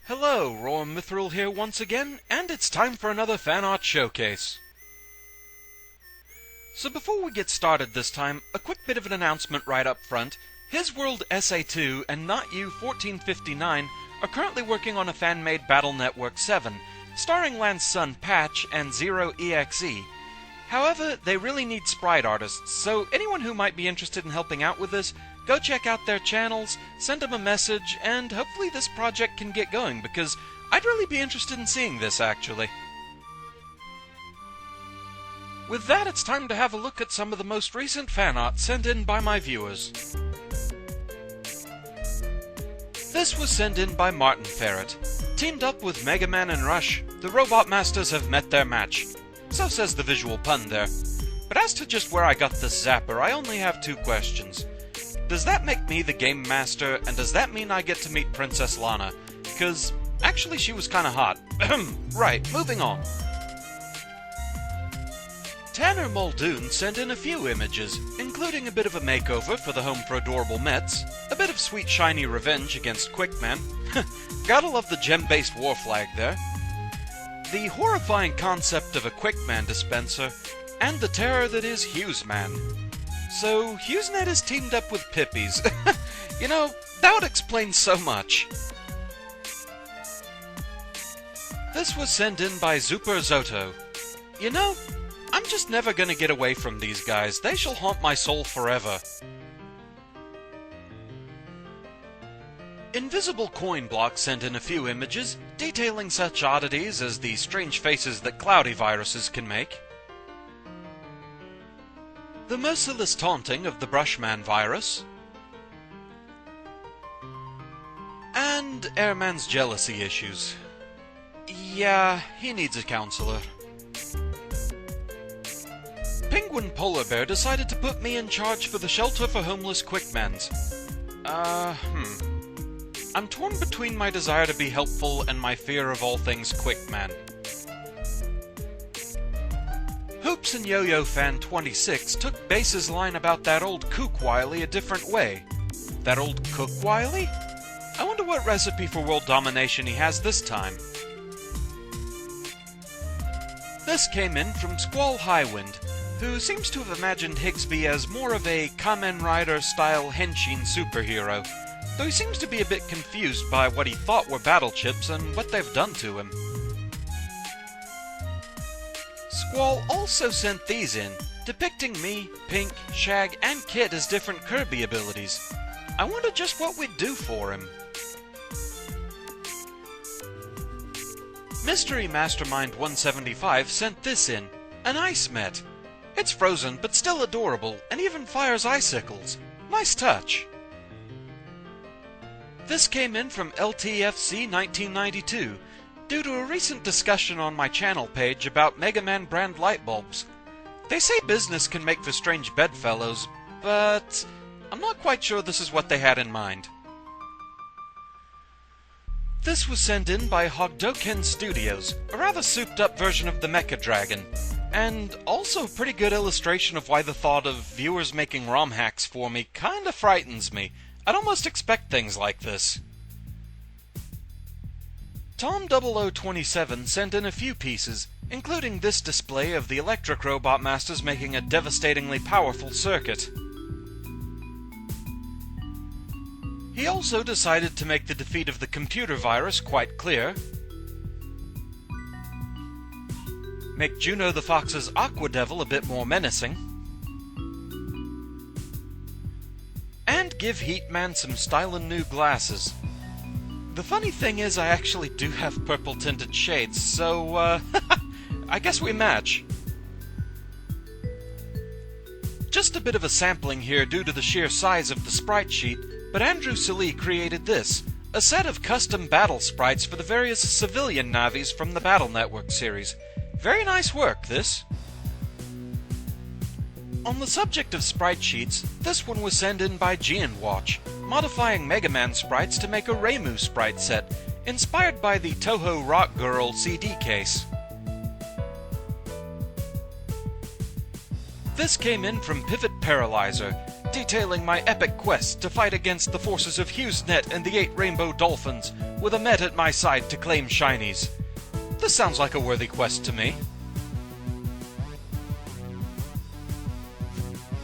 Hello, RoahmMythril here once again, and it's time for another fan art showcase. So before we get started this time, a quick bit of an announcement right up front. His World SA2 and Not You 1459 are currently working on a fan-made Battle Network 7, starring Lance Sun Patch and Zero EXE. However, they really need sprite artists, so anyone who might be interested in helping out with this, go check out their channels, send them a message, and hopefully this project can get going, because I'd really be interested in seeing this, actually. With that, it's time to have a look at some of the most recent fan art sent in by my viewers. This was sent in by Martin Ferret. Teamed up with Mega Man and Rush, the Robot Masters have met their match. So says the visual pun there. But as to just where I got this zapper, I only have two questions. Does that make me the Game Master, and does that mean I get to meet Princess Lana? Because, actually she was kinda hot. Right, moving on. Tanner Muldoon sent in a few images, including a bit of a makeover for the Home for Adorable Mets, a bit of sweet shiny revenge against Quickman, gotta love the gem-based war flag there, the horrifying concept of a Quickman dispenser, and the terror that is HughesMan. So, HughesNet is teamed up with Pippies. You know, that would explain so much. This was sent in by Zuper Zoto. You know, I'm just never gonna get away from these guys. They shall haunt my soul forever. Invisible Coin Block sent in a few images, detailing such oddities as the strange faces that cloudy viruses can make, the merciless taunting of the Brushman virus, and Airman's jealousy issues. Yeah, he needs a counselor. Penguin Polar Bear decided to put me in charge for the shelter for homeless Quickmans. I'm torn between my desire to be helpful and my fear of all things Quickman. Hoops and Yo-Yo Fan 26 took Base's line about that old Kook Wiley a different way. That old Cook Wiley? I wonder what recipe for world domination he has this time. This came in from Squall Highwind, who seems to have imagined Higsby as more of a Kamen Rider-style henshin superhero, though he seems to be a bit confused by what he thought were battle chips and what they've done to him. Squall also sent these in, depicting me, Pink, Shag, and Kit as different Kirby abilities. I wonder just what we'd do for him. Mystery Mastermind 175 sent this in, an Ice Met. It's frozen, but still adorable, and even fires icicles. Nice touch. This came in from LTFC 1992, due to a recent discussion on my channel page about Mega Man brand light bulbs. They say business can make for strange bedfellows, but I'm not quite sure this is what they had in mind. This was sent in by Hogdoken Studios, a rather souped-up version of the Mecha Dragon, and also a pretty good illustration of why the thought of viewers making ROM hacks for me kinda frightens me. I'd almost expect things like this. Tom 0027 sent in a few pieces, including this display of the Electric Robot Masters making a devastatingly powerful circuit. He also decided to make the defeat of the computer virus quite clear, make Juno the Fox's Aqua Devil a bit more menacing, and give Heatman some stylin' new glasses. The funny thing is I actually do have purple-tinted shades, so, I guess we match. Just a bit of a sampling here due to the sheer size of the sprite sheet, but Andrew Salee created this, a set of custom battle sprites for the various civilian Navis from the Battle Network series. Very nice work, this. On the subject of sprite sheets, this one was sent in by Watch, modifying Mega Man sprites to make a Reimu sprite set, inspired by the Toho Rock Girl CD case. This came in from Pivot Paralyzer, detailing my epic quest to fight against the forces of HughesNet and the 8 Rainbow Dolphins, with a Met at my side to claim shinies. This sounds like a worthy quest to me.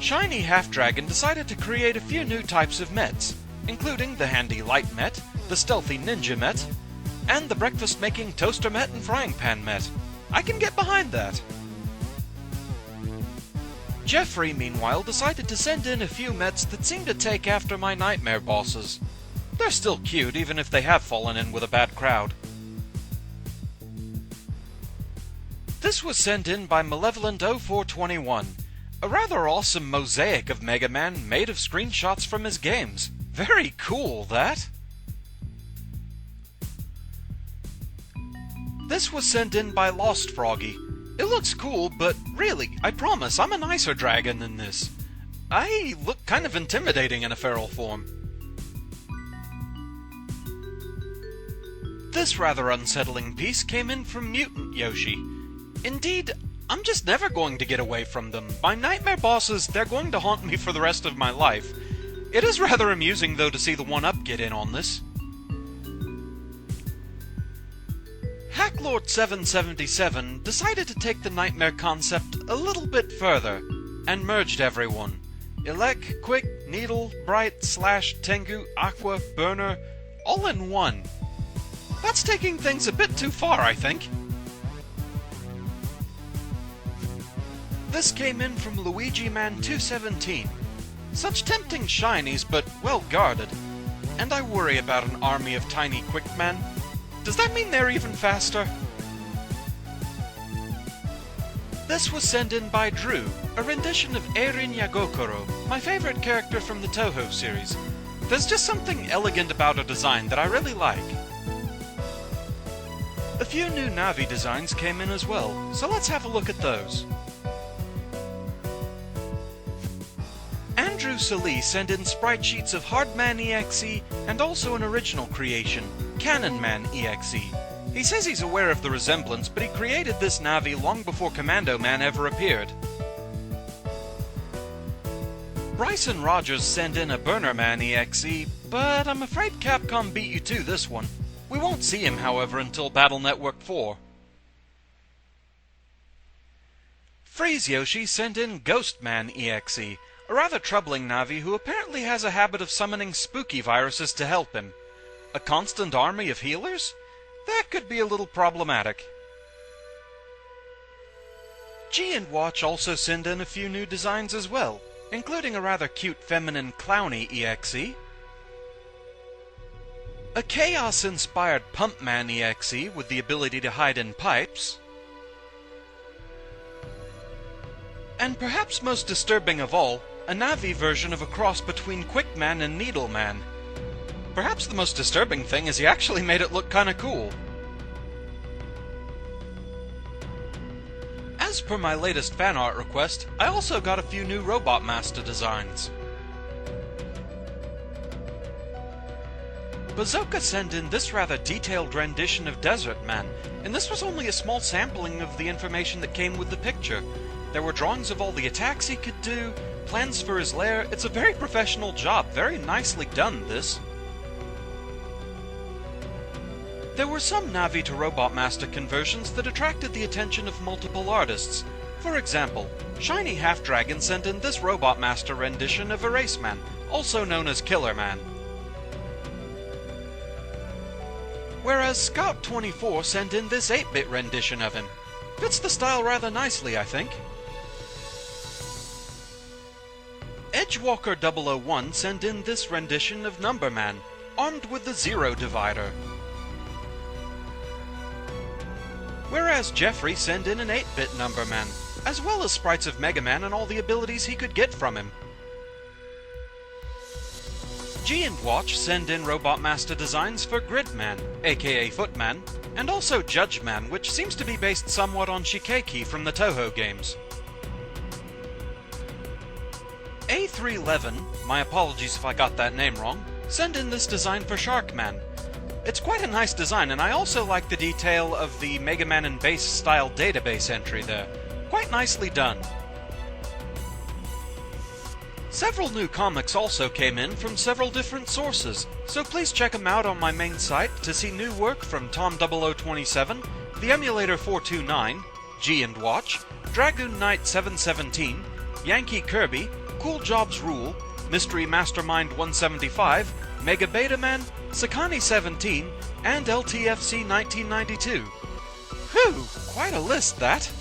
Shiny Half-Dragon decided to create a few new types of Mets, including the handy Light Met, the stealthy Ninja Met, and the breakfast-making Toaster Met and Frying Pan Met. I can get behind that. Jeffrey, meanwhile, decided to send in a few Mets that seem to take after my nightmare bosses. They're still cute, even if they have fallen in with a bad crowd. This was sent in by Malevolent0421, a rather awesome mosaic of Mega Man made of screenshots from his games. Very cool, that! This was sent in by Lost Froggy. It looks cool, but really, I promise, I'm a nicer dragon than this. I look kind of intimidating in a feral form. This rather unsettling piece came in from Mutant Yoshi. Indeed, I'm just never going to get away from them. My nightmare bosses, they're going to haunt me for the rest of my life. It is rather amusing, though, to see the 1-up get in on this. Hacklord777 decided to take the nightmare concept a little bit further, and merged everyone. Elec, Quick, Needle, Bright, Slash, Tengu, Aqua, Burner, all in one. That's taking things a bit too far, I think. This came in from Luigi Man 217. Such tempting shinies, but well guarded. And I worry about an army of tiny Quickmen. Does that mean they're even faster? This was sent in by Drew, a rendition of Eirin Yagokoro, my favorite character from the Toho series. There's just something elegant about her design that I really like. A few new Navi designs came in as well, so let's have a look at those. Andrew Salee sent in sprite sheets of Hardman EXE and also an original creation, Cannon Man EXE. He says he's aware of the resemblance, but he created this Navi long before Commando Man ever appeared. Bryson Rogers sent in a Burner Man EXE, but I'm afraid Capcom beat you to this one. We won't see him, however, until Battle Network 4. Freeze Yoshi sent in Ghost Man EXE, a rather troubling Navi who apparently has a habit of summoning spooky viruses to help him. A constant army of healers? That could be a little problematic. G and Watch also sent in a few new designs as well, including a rather cute feminine Clowny EXE, a Chaos-inspired Pumpman EXE with the ability to hide in pipes, and perhaps most disturbing of all, a Navi version of a cross between Quickman and Needleman. Perhaps the most disturbing thing is he actually made it look kinda cool. As per my latest fan art request, I also got a few new Robot Master designs. Bazooka sent in this rather detailed rendition of Desert Man, and this was only a small sampling of the information that came with the picture. There were drawings of all the attacks he could do, plans for his lair. It's a very professional job, very nicely done, this. There were some Navi to Robot Master conversions that attracted the attention of multiple artists. For example, Shiny Half-Dragon sent in this Robot Master rendition of Erase Man, also known as Killer Man. Whereas Scout24 sent in this 8-bit rendition of him. Fits the style rather nicely, I think. Edgewalker001 sent in this rendition of Numberman, armed with the Zero Divider. Whereas Jeffrey sent in an 8-bit Numberman, as well as sprites of Mega Man and all the abilities he could get from him. G and Watch send in Robot Master designs for Gridman, aka Footman, and also Judgeman, which seems to be based somewhat on Shikeki from the Toho games. A311, my apologies if I got that name wrong, send in this design for Sharkman. It's quite a nice design, and I also like the detail of the Mega Man and Base style database entry there. Quite nicely done. Several new comics also came in from several different sources, so please check them out on my main site to see new work from Tom 0027, The Emulator 429, G and Watch, Dragoon Knight 717, Yankee Kirby, Cool Jobs Rule, Mystery Mastermind 175, Mega Betaman, Sakani 17, and LTFC 1992. Whew, quite a list that!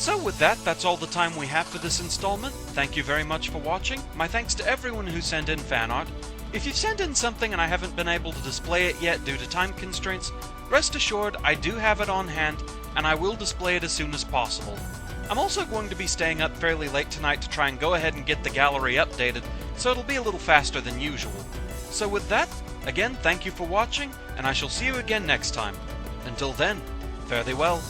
So with that, that's all the time we have for this installment. Thank you very much for watching. My thanks to everyone who sent in fan art. If you've sent in something and I haven't been able to display it yet due to time constraints, rest assured I do have it on hand, and I will display it as soon as possible. I'm also going to be staying up fairly late tonight to try and go ahead and get the gallery updated, so it'll be a little faster than usual. So with that, again, thank you for watching, and I shall see you again next time. Until then, fare thee well.